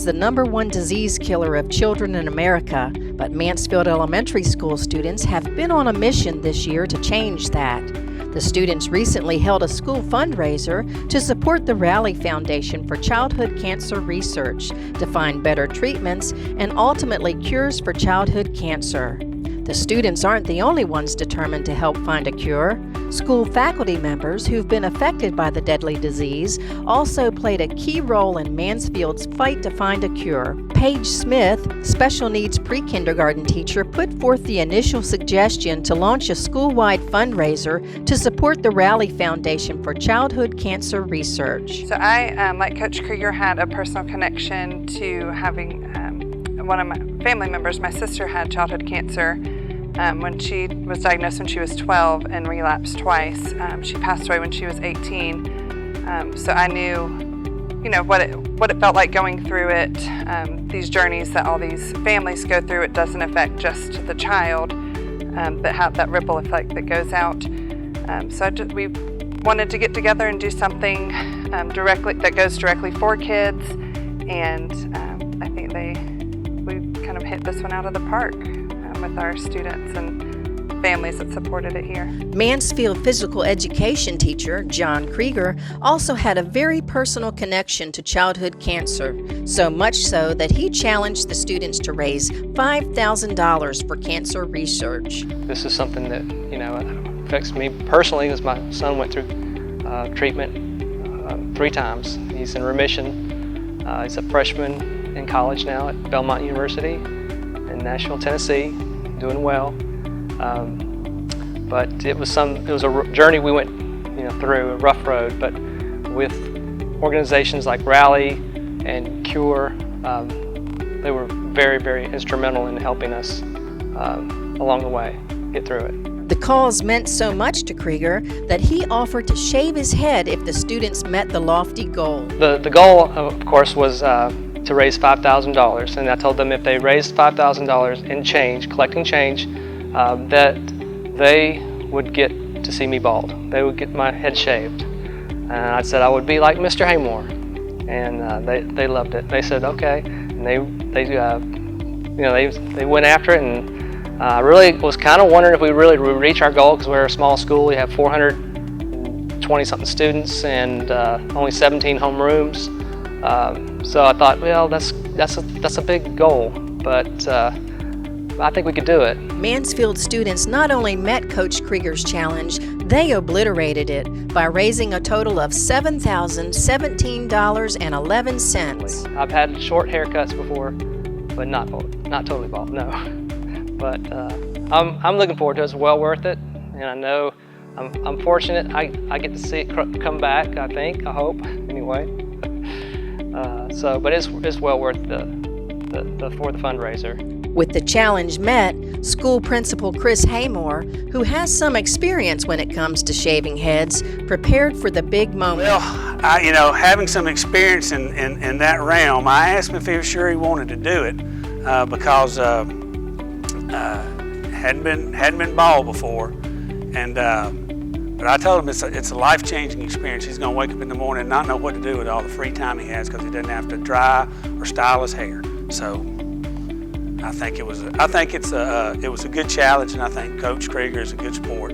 is the #1 disease killer of children in America, but Mansfield Elementary School students have been on a mission this year to change that. The students recently held a school fundraiser to support the Rally Foundation for Childhood Cancer Research to find better treatments and ultimately cures for childhood cancer. The students aren't the only ones determined to help find a cure. School faculty members who've been affected by the deadly disease also played a key role in Mansfield's fight to find a cure. Paige Smith, special needs pre-kindergarten teacher, put forth the initial suggestion to launch a school-wide fundraiser to support the Rally Foundation for Childhood Cancer Research. So I, like Coach Krieger, had a personal connection to having one of my family members. My sister had childhood cancer when she was diagnosed when she was 12 and relapsed twice. She passed away when she was 18. So I knew, what it felt like going through it. These journeys that all these families go through, it doesn't affect just the child, but have that ripple effect that goes out. We wanted to get together and do something that goes directly for kids, and I think we kind of hit this one out of the park with our students and families that supported it here. Mansfield physical education teacher Jon Krieger also had a very personal connection to childhood cancer, so much so that he challenged the students to raise $5,000 for cancer research. This is something that affects me personally, because my son went through treatment 3 times. He's in remission. He's a freshman in college now at Belmont University in Nashville, Tennessee, doing well. But it was a journey we went through, a rough road, but with organizations like Rally and Cure, they were very, very instrumental in helping us along the way get through it. The cause meant so much to Krieger that he offered to shave his head if the students met the lofty goal. The goal, of course, was to raise $5,000, and I told them if they raised $5,000 in change, collecting change, that they would get to see me bald. They would get my head shaved. And I said I would be like Mr. Haymore, and they loved it. They said okay, and they went after it, and I really was kind of wondering if we really would reach our goal, because we're a small school. We have 420-something students and only 17 homerooms. So I thought, well, that's a big goal, but I think we could do it. Mansfield students not only met Coach Krieger's challenge, they obliterated it by raising a total of $7,017.11. I've had short haircuts before, but not totally bald, no. But I'm looking forward to it. It's well worth it, and I know I'm fortunate. I get to see it come back. I hope, anyway. But it's well worth for the fundraiser. With the challenge met, school principal Chris Haymore, who has some experience when it comes to shaving heads, prepared for the big moment. Well, having some experience in that realm, I asked him if he was sure he wanted to do it because hadn't been bald before, and but I told him it's a life-changing experience. He's going to wake up in the morning and not know what to do with all the free time he has, because he doesn't have to dry or style his hair. So I think it was a good challenge, and I think Coach Krieger is a good sport,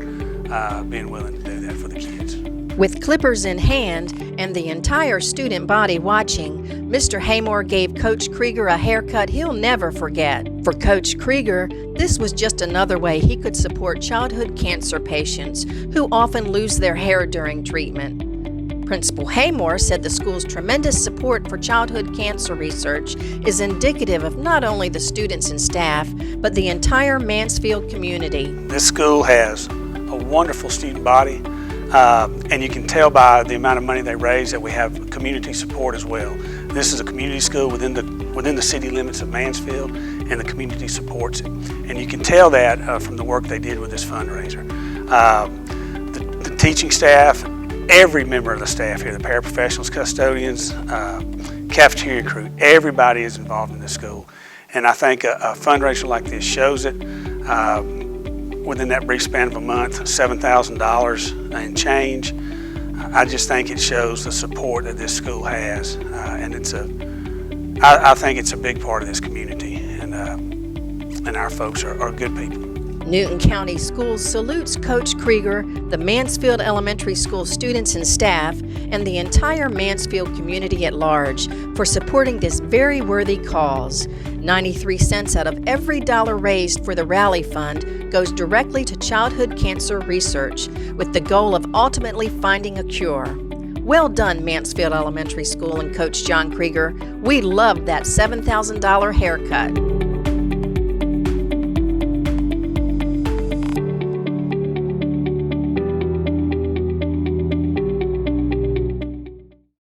being willing to do that for the kids. With clippers in hand and the entire student body watching, Mr. Haymore gave Coach Krieger a haircut he'll never forget. For Coach Krieger, this was just another way he could support childhood cancer patients who often lose their hair during treatment. Principal Haymore said the school's tremendous support for childhood cancer research is indicative of not only the students and staff, but the entire Mansfield community. This school has a wonderful student body, and you can tell by the amount of money they raise that we have community support as well. This is a community school within the city limits of Mansfield, and the community supports it. And you can tell that from the work they did with this fundraiser. The teaching staff, every member of the staff here, the paraprofessionals, custodians, cafeteria crew, everybody is involved in this school. And I think a fundraiser like this shows it. Within that brief span of a month, $7,000 and change. I just think it shows the support that this school has, and it's a I think it's a big part of this community, and our folks are good people. Newton County Schools salutes Coach Krieger, the Mansfield Elementary School students and staff, and the entire Mansfield community at large for supporting this very worthy cause. 93 cents out of every dollar raised for the Rally Fund goes directly to childhood cancer research, with the goal of ultimately finding a cure. Well done, Mansfield Elementary School and Coach Jon Krieger. We love that $7,000 haircut.